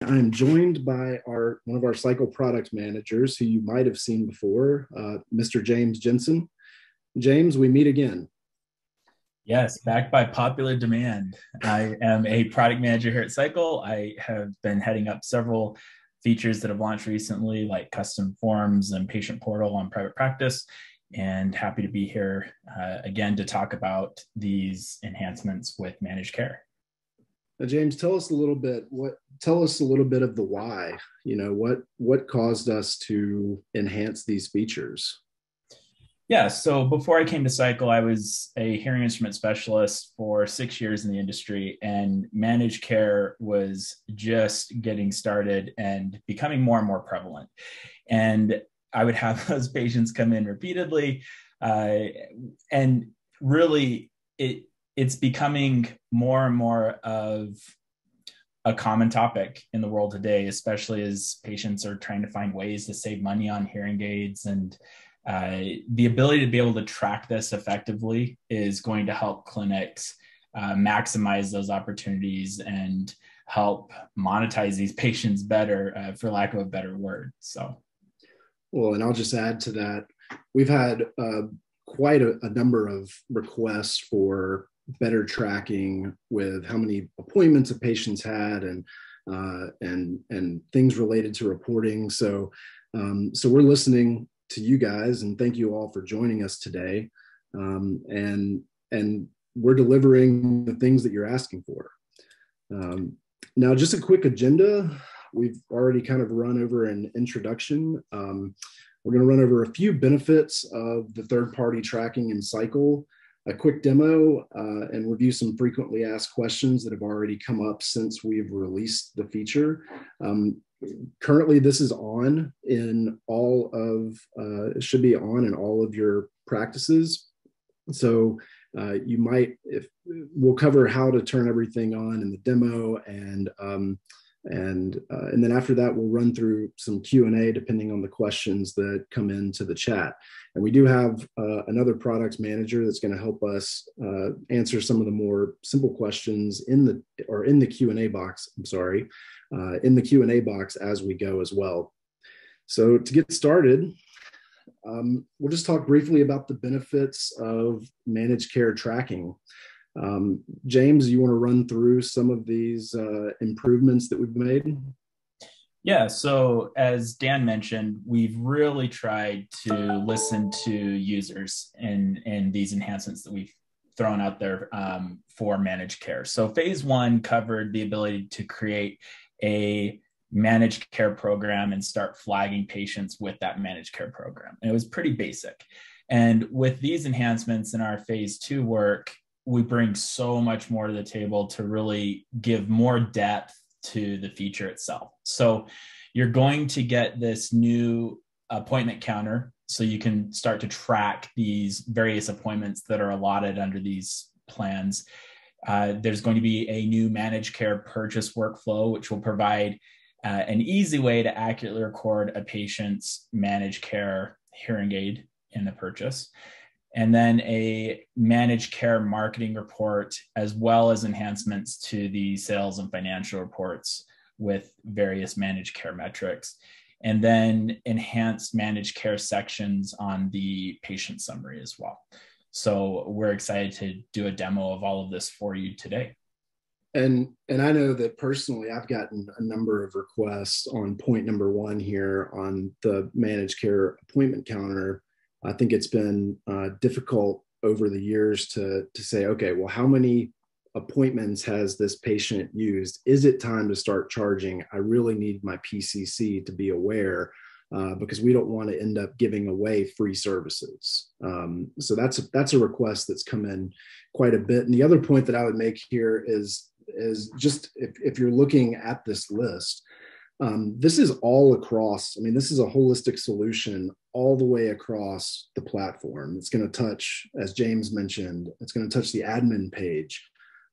I am joined by one of our Sycle product managers who you might have seen before, Mr. James Jensen. James, we meet again. Yes, backed by popular demand. I am a product manager here at Sycle. I have been heading up several features that have launched recently, like custom forms and patient portal on private practice, and happy to be here again to talk about these enhancements with managed care. Now, James, tell us a little bit of the why. What caused us to enhance these features? Yeah, so before I came to Sycle, I was a hearing instrument specialist for 6 years in the industry, and managed care was just getting started and becoming more and more prevalent. And I would have those patients come in repeatedly, and really it's becoming more and more of a common topic in the world today, especially as patients are trying to find ways to save money on hearing aids. And the ability to be able to track this effectively is going to help clinics maximize those opportunities and help monetize these patients better, for lack of a better word. Well, and I'll just add to that, we've had quite a number of requests for better tracking with how many appointments a patient's had and things related to reporting. So we're listening to you guys, and thank you all for joining us today. And we're delivering the things that you're asking for. Now, just a quick agenda. We've already kind of run over an introduction. We're going to run over a few benefits of the third-party tracking in Sycle, a quick demo, and review some frequently asked questions that have already come up since we've released the feature. Currently, this is on in all of, it should be on in all of your practices. So you might, we'll cover how to turn everything on in the demo, and then after that, we'll run through some Q&A depending on the questions that come into the chat. And we do have another product manager that's going to help us answer some of the more simple questions in the Q&A box. I'm sorry, in the Q&A box as we go as well. So to get started, we'll just talk briefly about the benefits of managed care tracking. James, you want to run through some of these improvements that we've made? Yeah, so as Dan mentioned, we've really tried to listen to users in these enhancements that we've thrown out there for managed care. So phase one covered the ability to create a managed care program and start flagging patients with that managed care program. And it was pretty basic. And with these enhancements in our phase two work, we bring so much more to the table to really give more depth to the feature itself. So you're going to get this new appointment counter, so you can start to track these various appointments that are allotted under these plans. There's going to be a new managed care purchase workflow, which will provide an easy way to accurately record a patient's managed care hearing aid in the purchase. And then a managed care marketing report, as well as enhancements to the sales and financial reports with various managed care metrics, and then enhanced managed care sections on the patient summary as well. So we're excited to do a demo of all of this for you today. And I know that personally, I've gotten a number of requests on point number one here on the managed care appointment counter. I think it's been difficult over the years to say, okay, well, how many appointments has this patient used? Is it time to start charging? I really need my PCC to be aware, because we don't want to end up giving away free services. So that's a request that's come in quite a bit. And the other point that I would make here is just if you're looking at this list, this is all across. I mean, this is a holistic solution all the way across the platform. It's going to touch, as James mentioned, it's going to touch the admin page,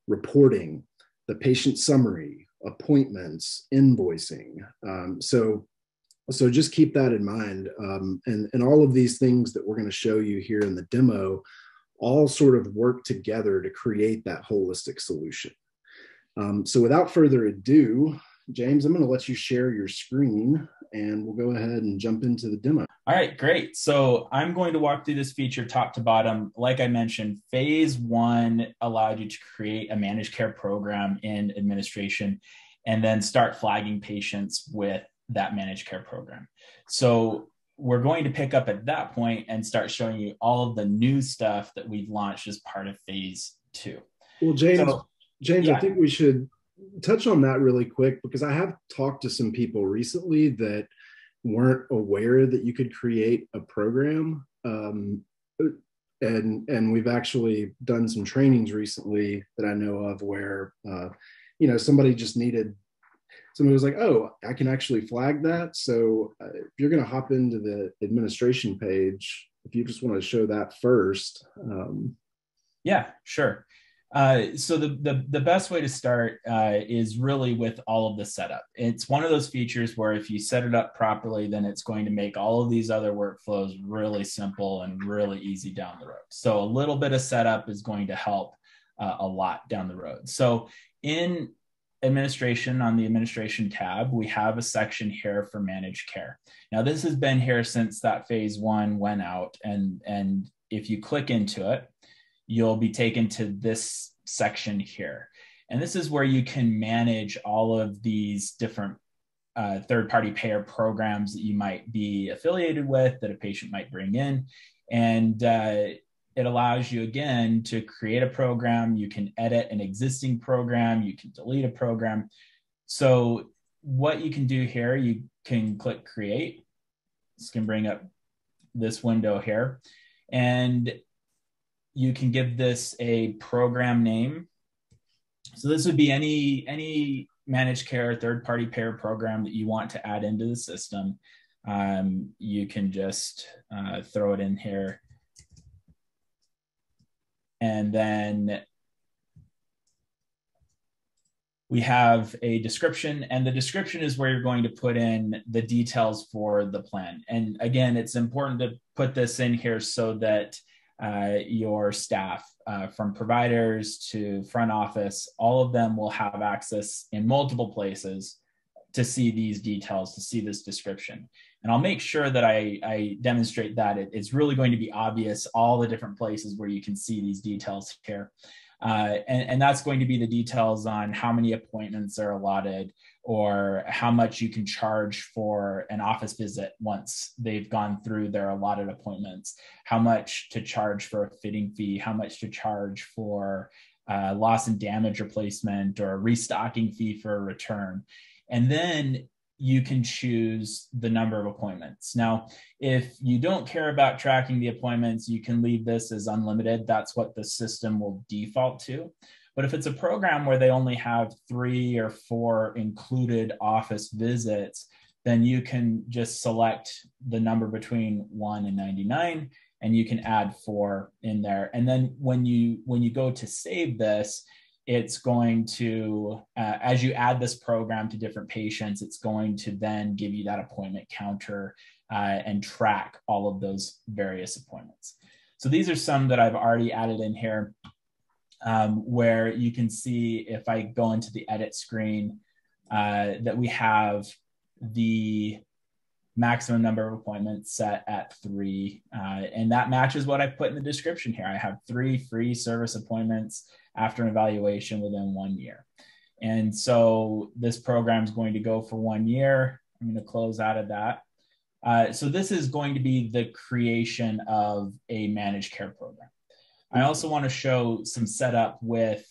reporting, the patient summary, appointments, invoicing. So just keep that in mind. And all of these things that we're going to show you here in the demo all sort of work together to create that holistic solution. So without further ado, James, I'm going to let you share your screen and we'll go ahead and jump into the demo. All right, great. So I'm going to walk through this feature top to bottom. Like I mentioned, phase one allowed you to create a managed care program in administration and then start flagging patients with that managed care program. So we're going to pick up at that point and start showing you all of the new stuff that we've launched as part of phase two. Well, James, I think we should touch on that really quick because I have talked to some people recently that weren't aware that you could create a program. And we've actually done some trainings recently that I know of where, somebody was like, oh, I can actually flag that. So if you're going to hop into the administration page, if you just want to show that first. Yeah, sure. So the best way to start is really with all of the setup. It's one of those features where if you set it up properly, then it's going to make all of these other workflows really simple and really easy down the road. So a little bit of setup is going to help a lot down the road. So in administration, on the administration tab, we have a section here for managed care. Now this has been here since that phase one went out, and if you click into it, you'll be taken to this section here. And this is where you can manage all of these different third-party payer programs that you might be affiliated with, that a patient might bring in. And it allows you, again, to create a program. You can edit an existing program. You can delete a program. So what you can do here, you can click create. This can bring up this window here. And you can give this a program name. So this would be any managed care third-party payer program that you want to add into the system. You can just throw it in here. And then we have a description, and the description is where you're going to put in the details for the plan. And again, it's important to put this in here so that your staff, from providers to front office, all of them will have access in multiple places to see these details, to see this description. And I'll make sure that I demonstrate that it's really going to be obvious, all the different places where you can see these details here. And that's going to be the details on how many appointments are allotted, or how much you can charge for an office visit once they've gone through their allotted appointments, how much to charge for a fitting fee, how much to charge for loss and damage replacement or a restocking fee for a return. And then you can choose the number of appointments. Now, if you don't care about tracking the appointments, you can leave this as unlimited. That's what the system will default to. But if it's a program where they only have 3 or 4 included office visits, then you can just select the number between 1 and 99, and you can add 4 in there. And then when you go to save this, it's going to, as you add this program to different patients, it's going to then give you that appointment counter and track all of those various appointments. So these are some that I've already added in here, where you can see, if I go into the edit screen, that we have the maximum number of appointments set at 3. And that matches what I put in the description here. I have 3 free service appointments after an evaluation within 1 year. And so this program is going to go for 1 year. I'm going to close out of that. So this is going to be the creation of a managed care program. I also want to show some setup with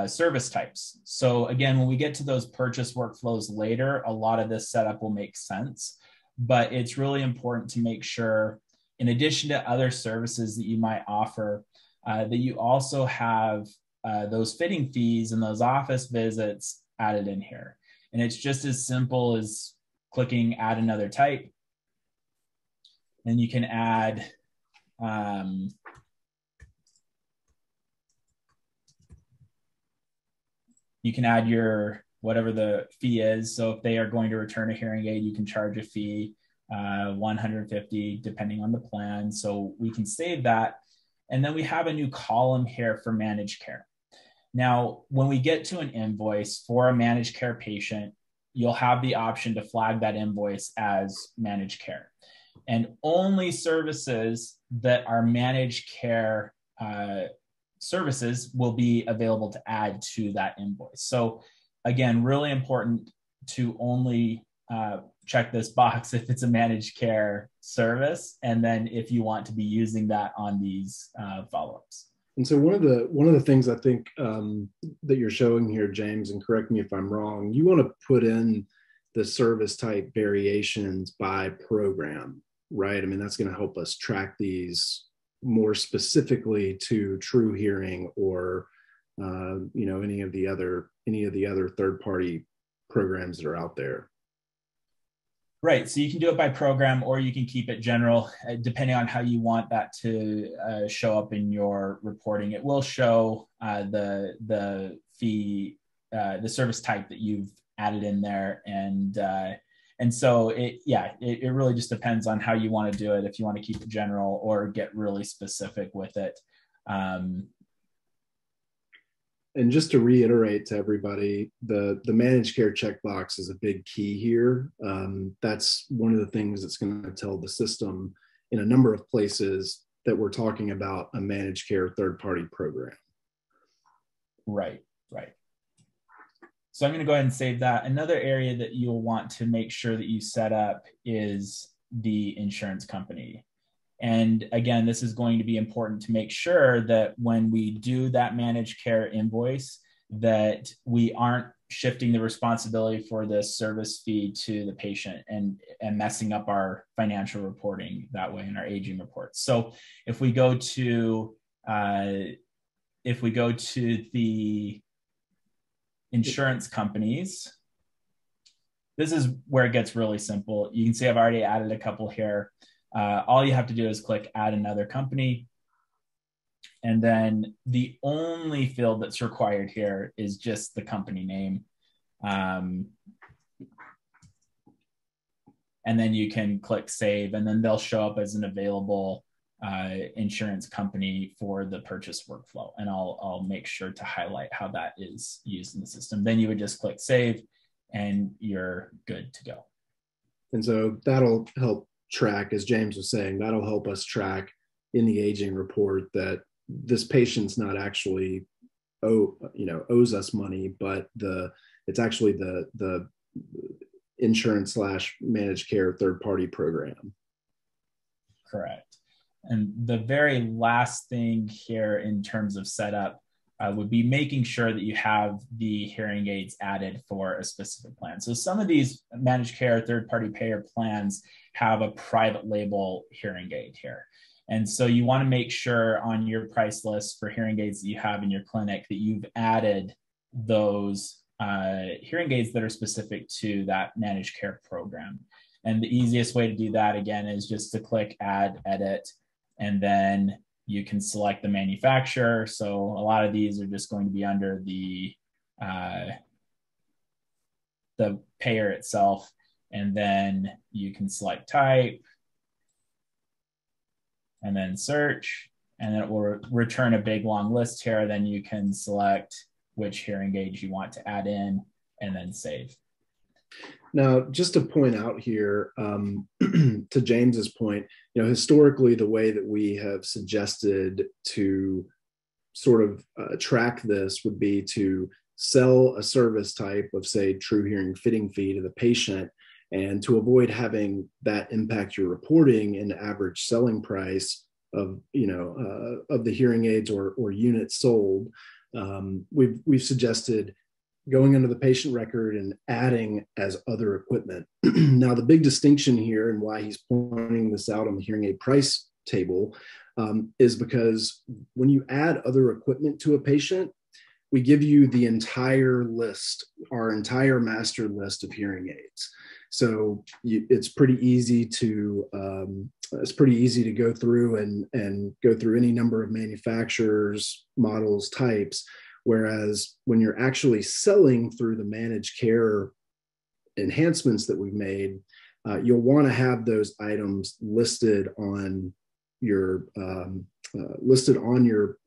service types. So again, when we get to those purchase workflows later, a lot of this setup will make sense, but it's really important to make sure, in addition to other services that you might offer, that you also have those fitting fees and those office visits added in here. And it's just as simple as clicking add another type. Then you can add your whatever the fee is. So if they are going to return a hearing aid, you can charge a fee, $150 depending on the plan. So we can save that. And then we have a new column here for managed care. Now, when we get to an invoice for a managed care patient, you'll have the option to flag that invoice as managed care. And only services that are managed care services will be available to add to that invoice. So again, really important to only check this box if it's a managed care service, and then if you want to be using that on these follow-ups. And so one of the things I think that you're showing here, James, and correct me if I'm wrong, you want to put in the service type variations by program, right? I mean, that's going to help us track these more specifically to True Hearing or any of the other third-party programs that are out there. Right. So you can do it by program, or you can keep it general, depending on how you want that to show up in your reporting. It will show the fee, the service type that you've added in there, and so it really just depends on how you want to do it. If you want to keep it general or get really specific with it. And just to reiterate to everybody, the managed care checkbox is a big key here. That's one of the things that's going to tell the system in a number of places that we're talking about a managed care third-party program. Right. So I'm going to go ahead and save that. Another area that you'll want to make sure that you set up is the insurance company. And again, this is going to be important to make sure that when we do that managed care invoice, that we aren't shifting the responsibility for the service fee to the patient and messing up our financial reporting that way in our aging reports. So if we go to the insurance companies, this is where it gets really simple. You can see I've already added a couple here. All you have to do is click add another company. And then the only field that's required here is just the company name. And then you can click save, and then they'll show up as an available insurance company for the purchase workflow. And I'll make sure to highlight how that is used in the system. Then you would just click save and you're good to go. And so that'll help track, as James was saying, that'll help us track in the aging report that this patient's not actually owes us money, but it's actually the insurance / managed care third-party program. Correct. And the very last thing here in terms of setup would be making sure that you have the hearing aids added for a specific plan. So some of these managed care third-party payer plans have a private label hearing aid here. And so you want to make sure on your price list for hearing aids that you have in your clinic that you've added those hearing aids that are specific to that managed care program. And the easiest way to do that, again, is just to click add, edit, and then you can select the manufacturer. So a lot of these are just going to be under the payer itself. And then you can select type and then search, and then it will return a big long list here. Then you can select which hearing aid you want to add in and then save. Now, just to point out here, to James's point, historically, the way that we have suggested to sort of track this would be to sell a service type of, say, True Hearing fitting fee to the patient, and to avoid having that impact your reporting in the average selling price of the hearing aids or units sold. We've suggested going into the patient record and adding as other equipment. Now, the big distinction here and why he's pointing this out on the hearing aid price table is because when you add other equipment to a patient, we give you the entire list, our entire master list of hearing aids. So it's pretty easy to go through and go through any number of manufacturers, models, types. Whereas when you're actually selling through the managed care enhancements that we've made, you'll want to have those items listed on your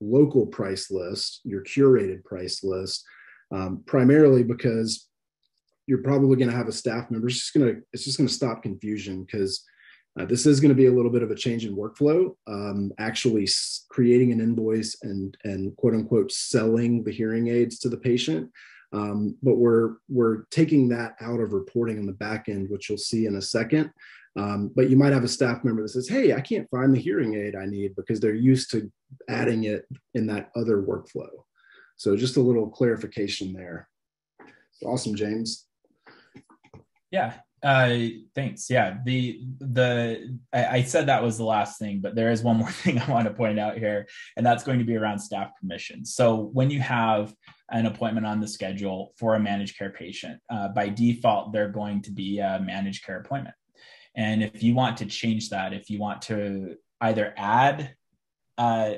local price list, your curated price list, primarily because you're probably going to have a staff member. It's just going to stop confusion, because this is going to be a little bit of a change in workflow, actually creating an invoice and quote unquote selling the hearing aids to the patient. But we're taking that out of reporting on the back end, which you'll see in a second. But you might have a staff member that says, hey, I can't find the hearing aid I need, because they're used to adding it in that other workflow. So just a little clarification there. Awesome, James. Yeah, thanks. Yeah, I said that was the last thing, but there is one more thing I want to point out here, and that's going to be around staff permissions. So when you have an appointment on the schedule for a managed care patient, by default, they're going to be a managed care appointment. And if you want to change that, if you want to either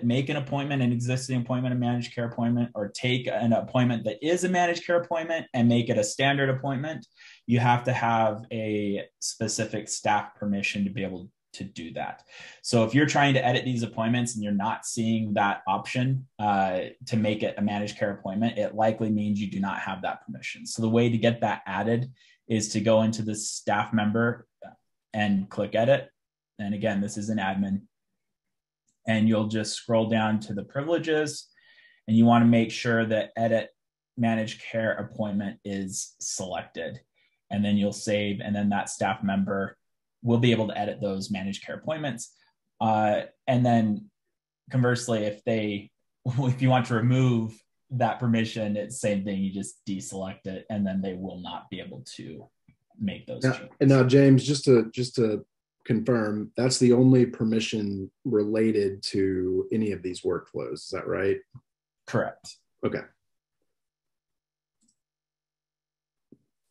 make an appointment, an existing appointment, a managed care appointment, or take an appointment that is a managed care appointment and make it a standard appointment, you have to have a specific staff permission to be able to do that. So if you're trying to edit these appointments and you're not seeing that option to make it a managed care appointment, it likely means you do not have that permission. So the way to get that added is to go into the staff member and click edit. And again, this is an admin. And you'll just scroll down to the privileges, and you want to make sure that edit managed care appointment is selected. And then you'll save, and then that staff member will be able to edit those managed care appointments. And then conversely, if you want to remove that permission, it's the same thing. You just deselect it, and then they will not be able to make those changes. And now, James, just to confirm, that's the only permission related to any of these workflows. Is that right? Correct. Okay.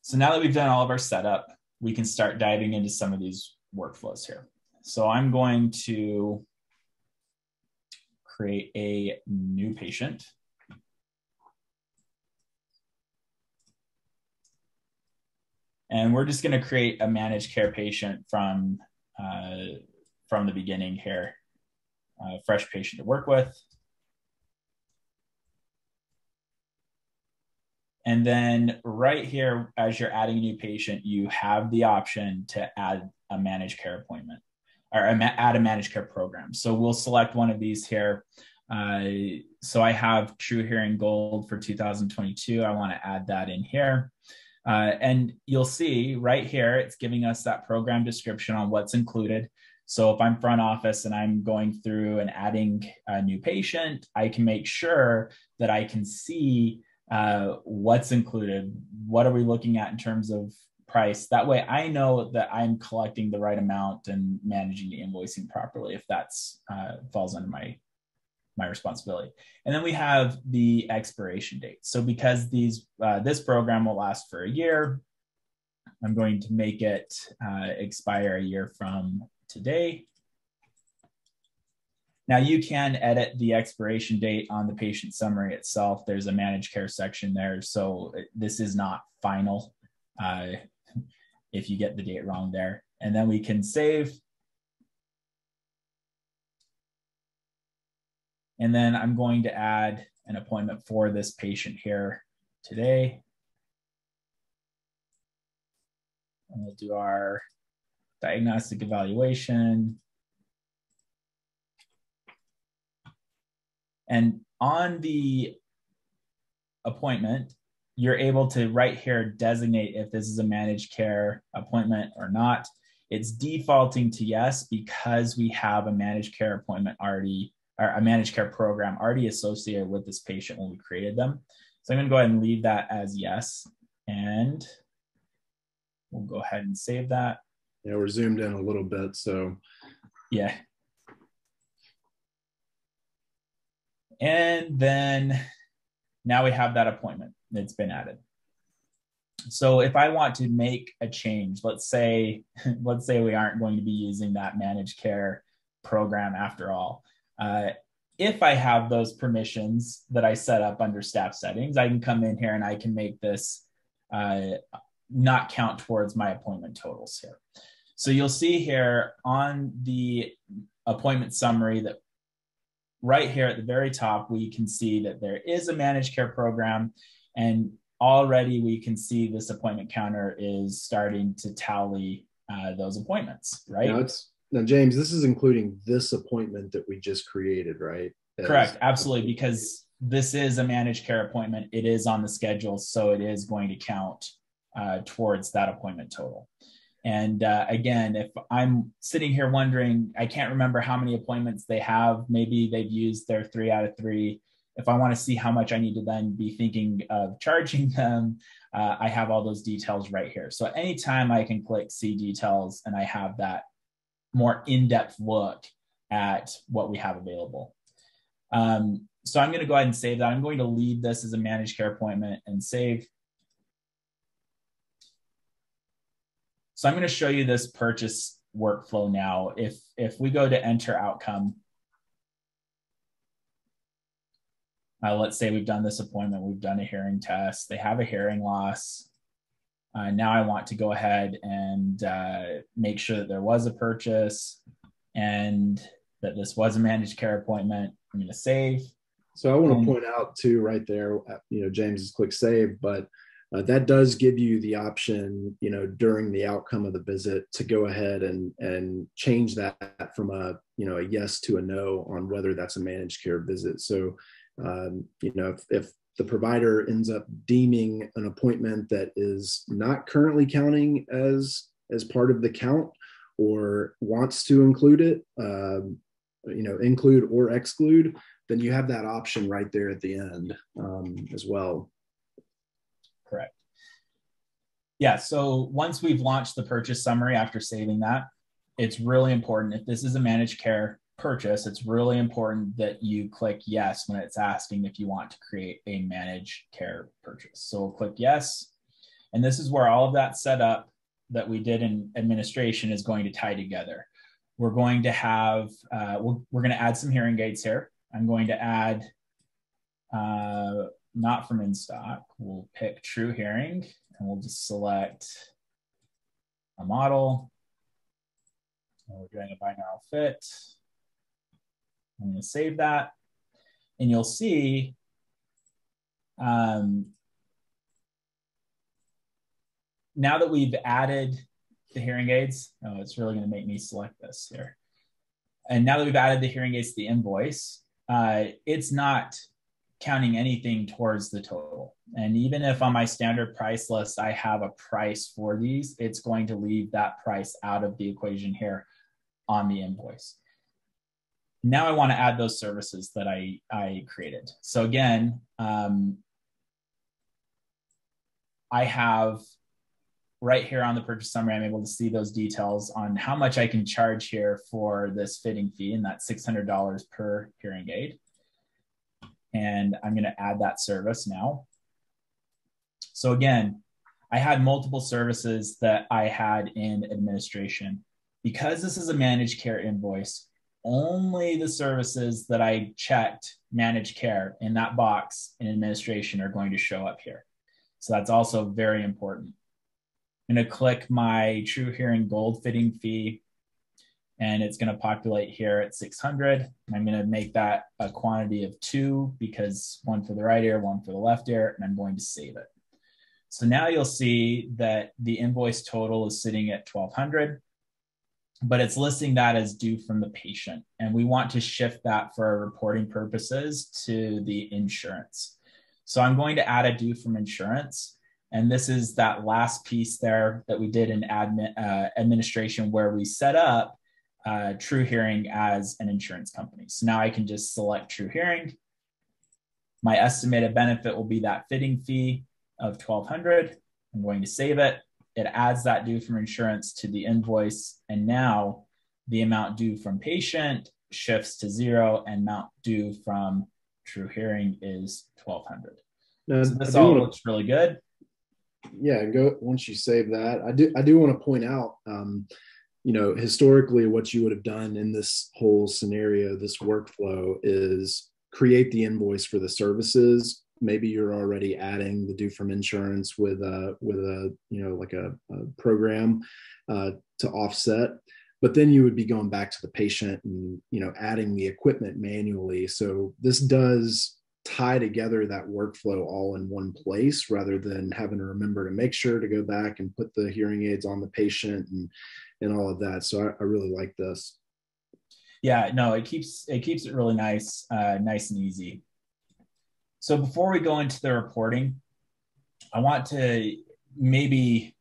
So now that we've done all of our setup, we can start diving into some of these workflows here. So I'm going to create a new patient. And we're just going to create a managed care patient from the beginning here, fresh patient to work with. And then right here, as you're adding a new patient, you have the option to add a managed care appointment or add a managed care program. So we'll select one of these here. So I have True Hearing Gold for 2022. I want to add that in here. And you'll see right here, it's giving us that program description on what's included. So if I'm front office and I'm going through and adding a new patient, I can make sure that I can see what's included. What are we looking at in terms of price? That way I know that I'm collecting the right amount and managing the invoicing properly if that's falls under my responsibility. And then we have the expiration date. So because this program will last for a year, I'm going to make it expire a year from today. Now you can edit the expiration date on the patient summary itself. There's a managed care section there. So this is not final if you get the date wrong there. And then we can save. And then I'm going to add an appointment for this patient here today. And we'll do our diagnostic evaluation. And on the appointment, you're able to right here designate if this is a managed care appointment or not. It's defaulting to yes because we have a managed care appointment already, or a managed care program already associated with this patient when we created them. So I'm going to go ahead and leave that as yes. And we'll go ahead and save that. Yeah, we're zoomed in a little bit, so. Yeah. And then now we have that appointment that's been added. So if I want to make a change, let's say we aren't going to be using that managed care program after all. If I have those permissions that I set up under staff settings, I can come in here and I can make this not count towards my appointment totals here. So you'll see here on the appointment summary that right here at the very top, we can see that there is a managed care program. And already we can see this appointment counter is starting to tally those appointments, right? Now, James, this is including this appointment that we just created, right? Correct, absolutely, because this is a managed care appointment. It is on the schedule, so it is going to count towards that appointment total. And again, if I'm sitting here wondering, I can't remember how many appointments they have. Maybe they've used their 3 out of 3. If I want to see how much I need to then be thinking of charging them, I have all those details right here. So anytime I can click see details and I have that more in-depth look at what we have available. So I'm going to go ahead and save that. I'm going to leave this as a managed care appointment and save. So I'm going to show you this purchase workflow now. If we go to enter outcome, let's say we've done this appointment, we've done a hearing test, they have a hearing loss. Now I want to go ahead and make sure that there was a purchase and that this was a managed care appointment. I'm going to save. So I want to point out too, right there, James has clicked save, but that does give you the option, during the outcome of the visit to go ahead and change that from a yes to a no on whether that's a managed care visit. So, if the provider ends up deeming an appointment that is not currently counting as part of the count or wants to include it, include or exclude, then you have that option right there at the end as well. Correct. Yeah, so once we've launched the purchase summary after saving that, it's really important. If this is a managed care purchase, it's really important that you click yes when it's asking if you want to create a managed care purchase. So we'll click yes. And this is where all of that setup that we did in administration is going to tie together. We're going to have, we're going to add some hearing aids here. I'm going to add, not from in stock, we'll pick True Hearing and we'll just select a model. And we're doing a binaural fit. I'm going to save that. And you'll see now that we've added the hearing aids, it's really going to make me select this here. And now that we've added the hearing aids to the invoice, it's not counting anything towards the total. And even if on my standard price list, I have a price for these, it's going to leave that price out of the equation here on the invoice. Now I want to add those services that I created. So again, I have right here on the purchase summary, I'm able to see those details on how much I can charge here for this fitting fee, and that's $600 per hearing aid. And I'm going to add that service now. So again, I had multiple services that I had in administration. Because this is a managed care invoice, only the services that I checked managed care in that box in administration are going to show up here. So that's also very important. I'm going to click my True Hearing Gold fitting fee, and it's going to populate here at 600. I'm going to make that a quantity of 2 because one for the right ear, one for the left ear, and I'm going to save it. So now you'll see that the invoice total is sitting at $1,200, but it's listing that as due from the patient. And we want to shift that for our reporting purposes to the insurance. So I'm going to add a due from insurance. And this is that last piece there that we did in administration where we set up True Hearing as an insurance company. So now I can just select True Hearing. My estimated benefit will be that fitting fee of $1,200. I'm going to save it. It adds that due from insurance to the invoice. And now the amount due from patient shifts to 0 and amount due from True Hearing is $1,200. So this all looks really good. Yeah, once you save that, I do want to point out, historically what you would have done in this whole scenario, this workflow, is create the invoice for the services. Maybe you're already adding the due from insurance with a program to offset, but then you would be going back to the patient and adding the equipment manually. So this does tie together that workflow all in one place rather than having to remember to make sure to go back and put the hearing aids on the patient and all of that. So I really like this. Yeah, no, it keeps it really nice, nice and easy. So before we go into the reporting, I want to maybe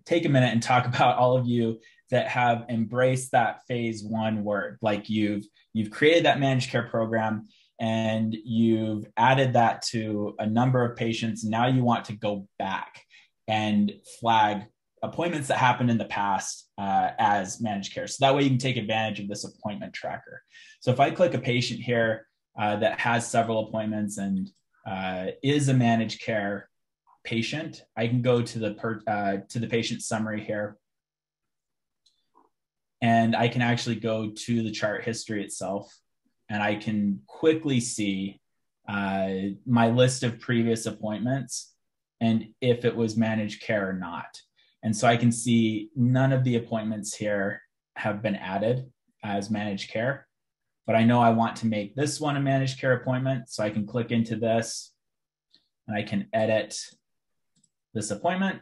take a minute and talk about all of you that have embraced that phase one word. Like you've created that managed care program and you've added that to a number of patients. Now you want to go back and flag appointments that happened in the past as managed care. So that way you can take advantage of this appointment tracker. So if I click a patient here that has several appointments and is a managed care patient, I can go to the patient summary here, and I can actually go to the chart history itself, and I can quickly see my list of previous appointments and if it was managed care or not. And so I can see none of the appointments here have been added as managed care, but I know I want to make this one a managed care appointment. So I can click into this and I can edit this appointment.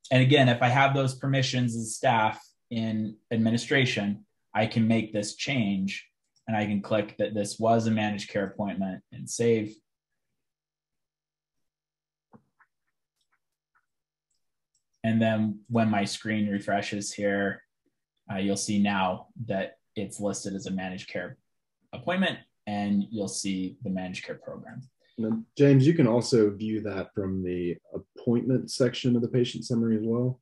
And again, if I have those permissions as staff in administration, I can make this change and I can click that this was a managed care appointment and save. And then when my screen refreshes here, you'll see now that it's listed as a managed care appointment, and you'll see the managed care program. Now, James, you can also view that from the appointment section of the patient summary as well.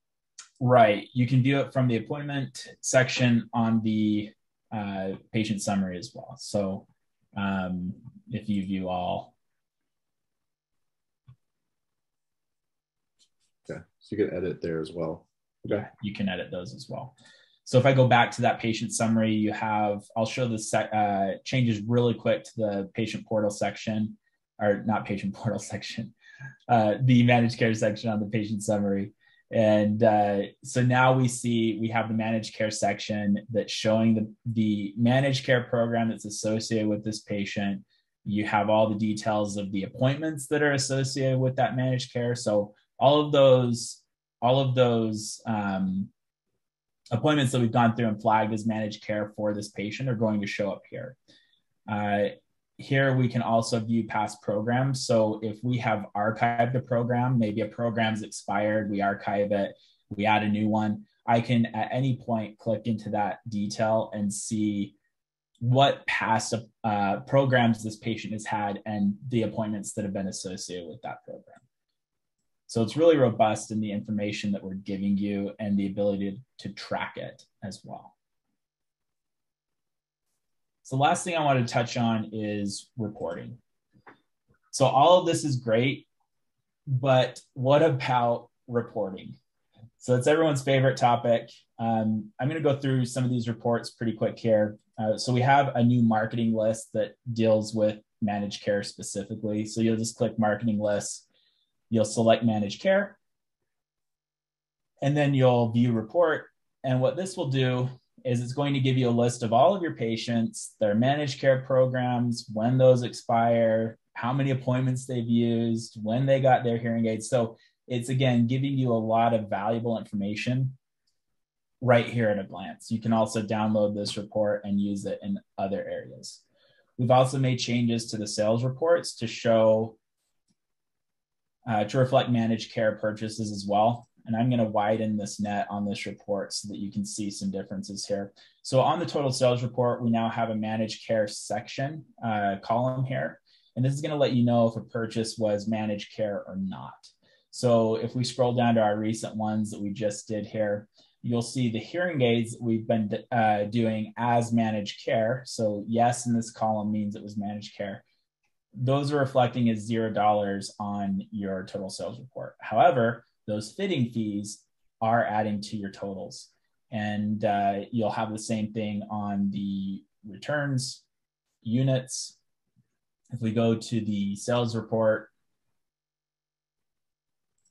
Right. You can view it from the appointment section on the patient summary as well. So if you view all. Okay, so you can edit there as well. Okay. You can edit those as well. So if I go back to that patient summary, you have, I'll show the changes really quick to the patient portal section, or not patient portal section, the managed care section on the patient summary. And so now we have the managed care section that's showing the managed care program that's associated with this patient. You have all the details of the appointments that are associated with that managed care. So all of those appointments that we've gone through and flagged as managed care for this patient are going to show up here. Here we can also view past programs. So if we have archived a program, maybe a program's expired, we archive it, we add a new one, I can at any point click into that detail and see what past programs this patient has had and the appointments that have been associated with that program. So it's really robust in the information that we're giving you and the ability to track it as well. So the last thing I want to touch on is reporting. So all of this is great, but what about reporting? So it's everyone's favorite topic. I'm going to go through some of these reports pretty quick here. So we have a new marketing list that deals with managed care specifically. So you'll just click marketing list. You'll select managed care, and then you'll view report. And what this will do is it's going to give you a list of all of your patients, their managed care programs, when those expire, how many appointments they've used, when they got their hearing aids. So it's, again, giving you a lot of valuable information right here at a glance. You can also download this report and use it in other areas. We've also made changes to the sales reports to show to reflect managed care purchases as well. And I'm going to widen this net on this report so that you can see some differences here. So on the total sales report, we now have a managed care section column here. And this is going to let you know if a purchase was managed care or not. So if we scroll down to our recent ones that we just did here, you'll see the hearing aids that we've been doing as managed care. So yes, in this column means it was managed care. Those are reflecting as $0 on your total sales report. However, those fitting fees are adding to your totals. And you'll have the same thing on the returns, units. If we go to the sales report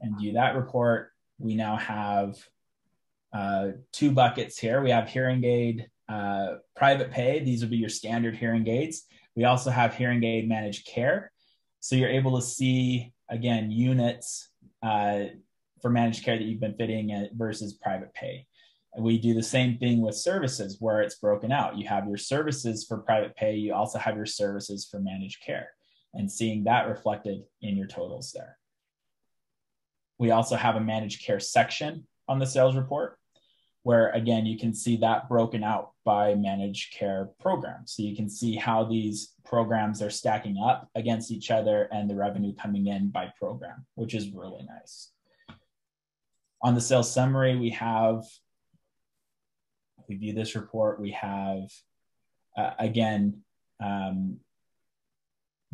and view that report, we now have two buckets here. We have hearing aid private pay. These would be your standard hearing aids. We also have hearing aid managed care. So you're able to see, again, units for managed care that you've been fitting versus private pay. We do the same thing with services where it's broken out. You have your services for private pay. You also have your services for managed care, and seeing that reflected in your totals there. We also have a managed care section on the sales report where, again, you can see that broken out by managed care programs. So you can see how these programs are stacking up against each other and the revenue coming in by program, which is really nice. On the sales summary, we view this report, we have,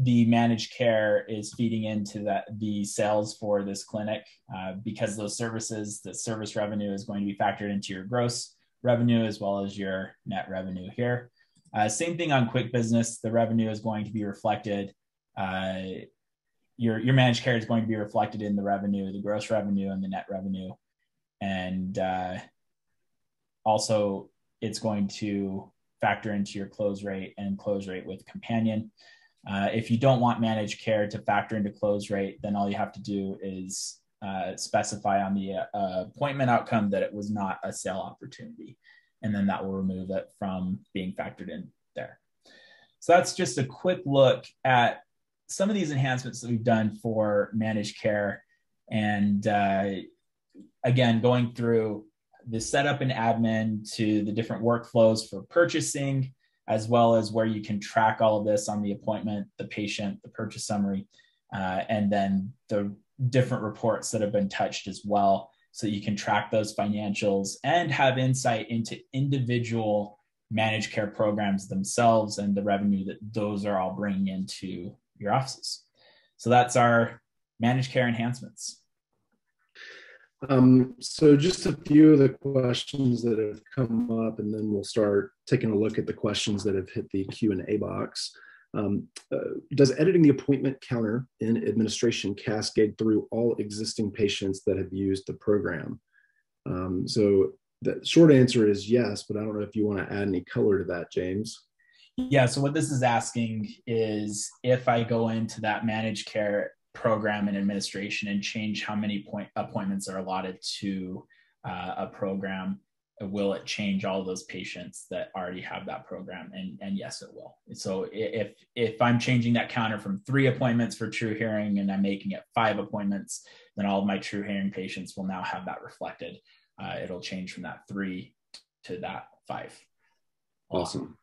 the managed care is feeding into the sales for this clinic because those services, the service revenue is going to be factored into your gross revenue as well as your net revenue here. Same thing on Quick Business, the revenue is going to be reflected. Your managed care is going to be reflected in the revenue, the gross revenue and the net revenue. And also it's going to factor into your close rate and close rate with Companion. If you don't want managed care to factor into close rate, then all you have to do is specify on the appointment outcome that it was not a sale opportunity. And then that will remove it from being factored in there. So that's just a quick look at some of these enhancements that we've done for managed care. And again, going through the setup and admin to the different workflows for purchasing, as well as where you can track all of this on the appointment, the patient, the purchase summary, and then the different reports that have been touched as well. So you can track those financials and have insight into individual managed care programs themselves and the revenue that those are all bringing into your offices. So that's our managed care enhancements. So just a few of the questions that have come up, and then we'll start taking a look at the questions that have hit the Q&A box. Does editing the appointment counter in administration cascade through all existing patients that have used the program? So the short answer is yes, but I don't know if you want to add any color to that, James. Yeah, so what this is asking is if I go into that managed care program and administration and change how many appointments are allotted to a program, will it change all those patients that already have that program? And yes, it will. So if I'm changing that counter from 3 appointments for True Hearing and I'm making it 5 appointments, then all of my True Hearing patients will now have that reflected. It'll change from that 3 to that 5. Awesome.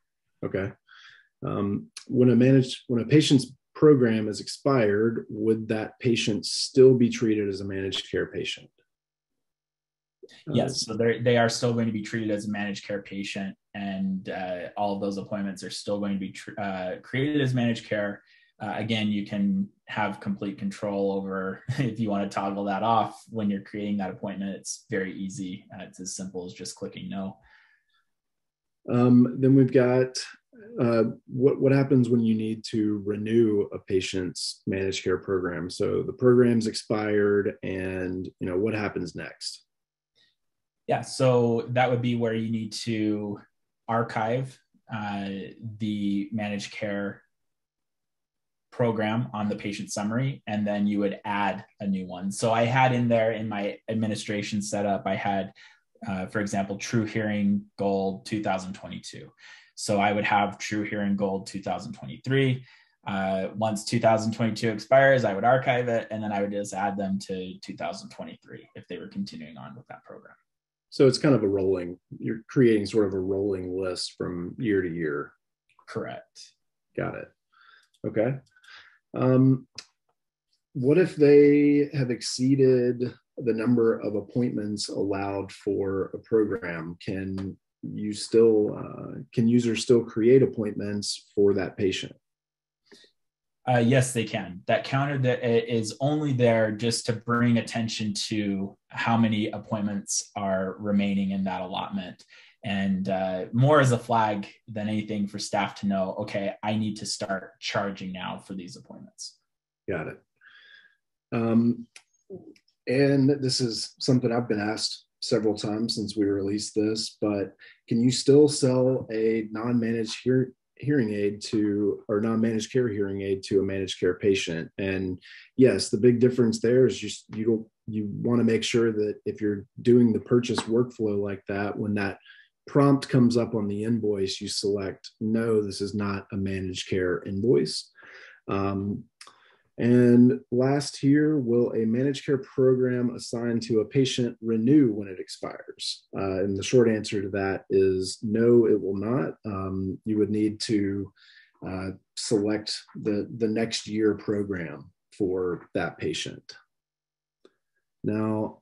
Okay. When a patient's program is expired, would that patient still be treated as a managed care patient? Yes, so they are still going to be treated as a managed care patient, and all of those appointments are still going to be created as managed care. Again, you can have complete control over if you want to toggle that off when you're creating that appointment. It's very easy. It's as simple as just clicking no. Then we've got what happens when you need to renew a patient's managed care program? So the program's expired, and what happens next? Yeah, so that would be where you need to archive the managed care program on the patient summary, and then you would add a new one. So I had in there in my administration setup, I had, for example, True Hearing Gold 2022. So I would have True Hearing Gold 2023. Once 2022 expires, I would archive it, and then I would just add them to 2023 if they were continuing on with that program. So it's kind of you're creating sort of a rolling list from year to year. Correct. Got it. Okay. What if they have exceeded the number of appointments allowed for a program? Can users still create appointments for that patient? Yes, they can. That counter that is only there just to bring attention to how many appointments are remaining in that allotment, and more as a flag than anything for staff to know, okay, I need to start charging now for these appointments. Got it. And this is something I've been asked several times since we released this, but can you still sell a non-managed hearing aid to, or non-managed care hearing aid to a managed care patient. And yes, the big difference there is just you want to make sure that if you're doing the purchase workflow like that, when that prompt comes up on the invoice, you select, no, this is not a managed care invoice. And last here, will a managed care program assigned to a patient renew when it expires? And the short answer to that is no, it will not. You would need to select the next year program for that patient. Now,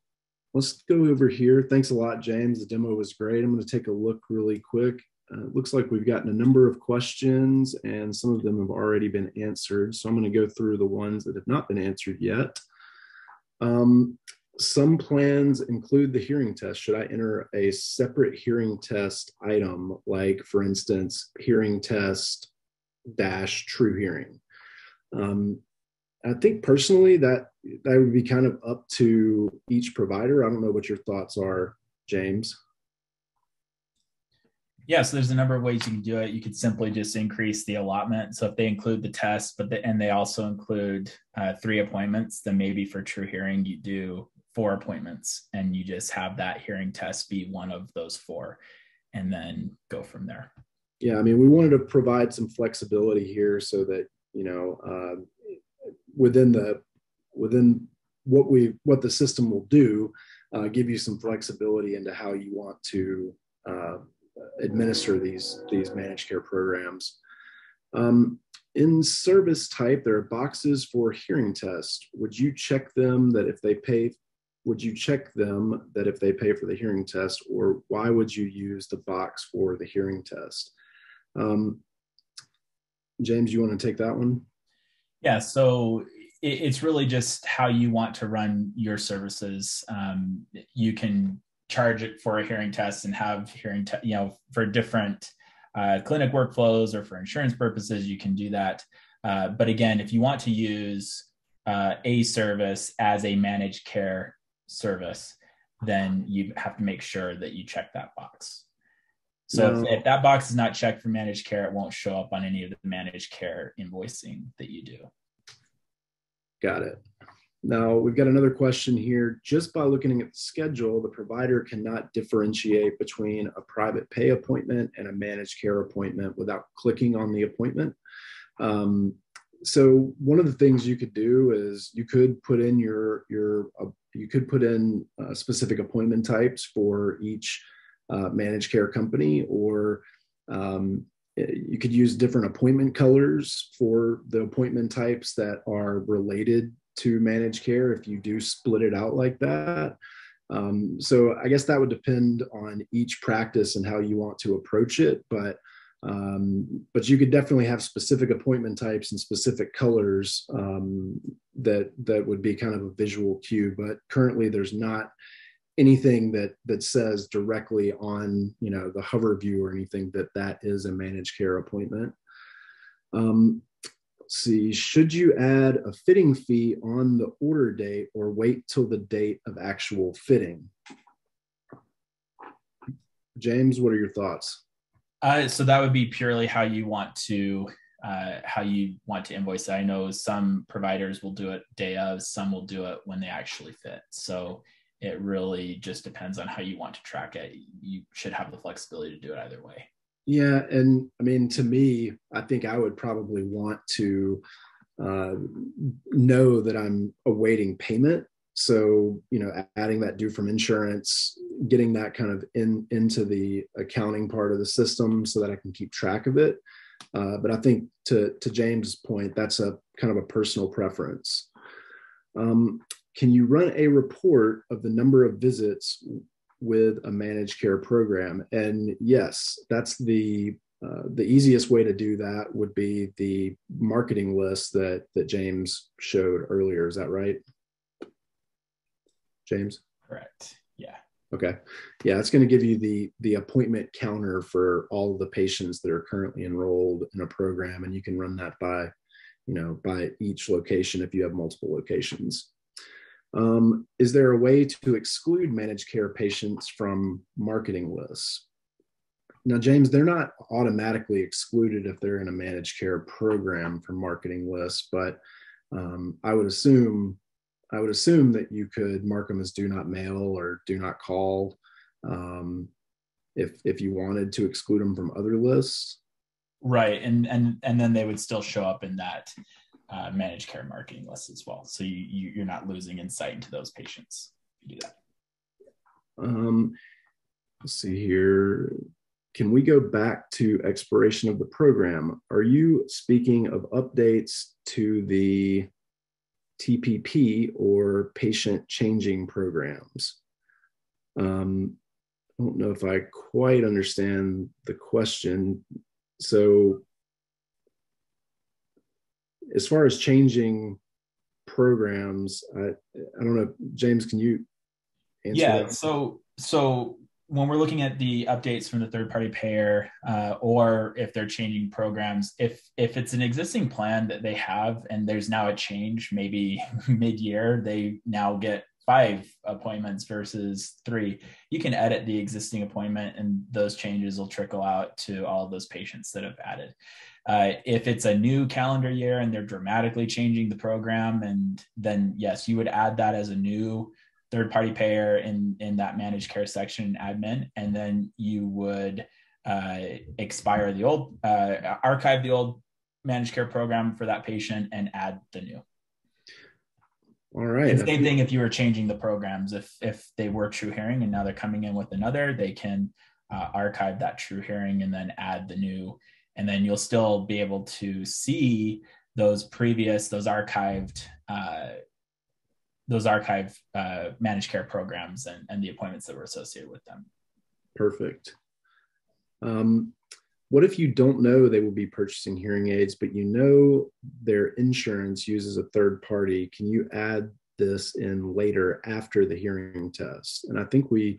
let's go over here. Thanks a lot, James. The demo was great. I'm going to take a look really quick. It looks like we've gotten a number of questions and some of them have already been answered. So I'm going to go through the ones that have not been answered yet. Some plans include the hearing test. Should I enter a separate hearing test item, like for instance, hearing test dash true hearing? I think personally that would be kind of up to each provider. I don't know what your thoughts are, James. Yeah, so there's a number of ways you can do it. You could simply just increase the allotment. So if they include the test, and they also include 3 appointments, then maybe for true hearing, you do 4 appointments and you just have that hearing test be one of those 4 and then go from there. Yeah, I mean, we wanted to provide some flexibility here so that, within what the system will do, give you some flexibility into how you want to administer these managed care programs. In service type, there are boxes for hearing tests. Would you check them that if they pay for the hearing test, or why would you use the box for the hearing test? James, you want to take that one? Yeah, so it's really just how you want to run your services. You can charge it for a hearing test and have hearing, for different clinic workflows or for insurance purposes, you can do that. But again, if you want to use a service as a managed care service, then you have to make sure that you check that box. So if that box is not checked for managed care, it won't show up on any of the managed care invoicing that you do. Got it. Now, we've got another question here. Just by looking at the schedule, the provider cannot differentiate between a private pay appointment and a managed care appointment without clicking on the appointment. So one of the things you could do is you could put in specific appointment types for each managed care company, or you could use different appointment colors for the appointment types that are related to managed care if you do split it out like that. So I guess that would depend on each practice and how you want to approach it, but you could definitely have specific appointment types and specific colors that would be kind of a visual cue. But currently there's not anything that says directly on the hover view or anything that is a managed care appointment. Let's see, should you add a fitting fee on the order date or wait till the date of actual fitting? James, what are your thoughts? So that would be purely how you want to invoice it. I know some providers will do it day of, some will do it when they actually fit. So it really just depends on how you want to track it. You should have the flexibility to do it either way. Yeah, and I mean, to me, I think I would probably want to know that I'm awaiting payment. So, adding that due from insurance, getting that kind of into the accounting part of the system so that I can keep track of it. But I think to James's point, that's a kind of a personal preference. Can you run a report of the number of visits with a managed care program? And yes, that's the easiest way to do that would be the marketing list that James showed earlier. Is that right, James? Correct. Yeah. Okay. Yeah, it's going to give you the appointment counter for all of the patients that are currently enrolled in a program, and you can run that by each location if you have multiple locations. Is there a way to exclude managed care patients from marketing lists? Now, James, they're not automatically excluded if they're in a managed care program from marketing lists, but I would assume that you could mark them as do not mail or do not call if you wanted to exclude them from other lists. Right, and then they would still show up in that managed care marketing list as well. So you're not losing insight into those patients if you do that. Let's see here. Can we go back to expiration of the program? Are you speaking of updates to the TPP or patient changing programs? I don't know if I quite understand the question. So as far as changing programs, I don't know, James, can you answer that? So when we're looking at the updates from the third-party payer, or if they're changing programs, if it's an existing plan that they have and there's now a change, maybe mid-year, they now get 5 appointments versus 3, you can edit the existing appointment and those changes will trickle out to all of those patients that have added. If it's a new calendar year and they're dramatically changing the program, and then yes, you would add that as a new third-party payer in that managed care section admin, and then you would archive the old managed care program for that patient and add the new. All right. And same thing if you were changing the programs. If they were True Hearing and now they're coming in with another, they can archive that True Hearing and then add the new, and then you'll still be able to see those archived managed care programs and the appointments that were associated with them. Perfect. What if you don't know they will be purchasing hearing aids, but you know their insurance uses a third party? Can you add this in later after the hearing test? And I think we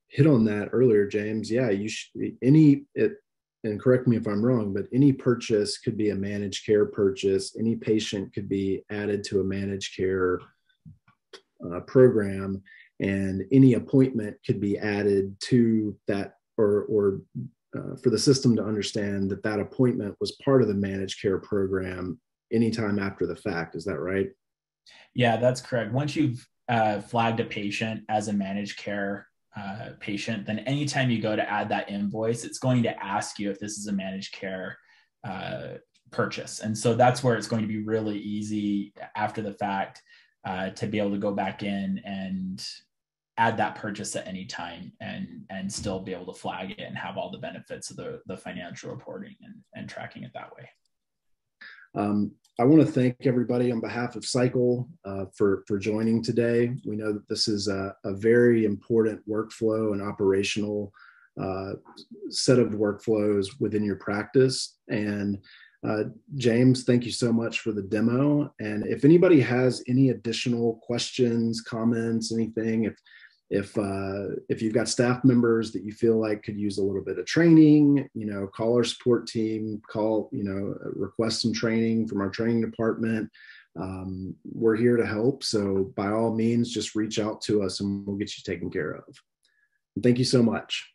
hit on that earlier, James. Yeah, you should, and correct me if I'm wrong, but any purchase could be a managed care purchase. Any patient could be added to a managed care program, and any appointment could be added to that, or for the system to understand that appointment was part of the managed care program anytime after the fact. Is that right? Yeah, that's correct. Once you've flagged a patient as a managed care patient, then anytime you go to add that invoice, it's going to ask you if this is a managed care purchase. And so that's where it's going to be really easy after the fact to be able to go back in and add that purchase at any time and still be able to flag it and have all the benefits of the financial reporting and tracking it that way. I want to thank everybody on behalf of Sycle for joining today. We know that this is a very important workflow and operational set of workflows within your practice. And James, thank you so much for the demo. And if anybody has any additional questions, comments, anything, if you've got staff members that you feel like could use a little bit of training, call our support team, request some training from our training department. We're here to help. So by all means, just reach out to us and we'll get you taken care of. And thank you so much.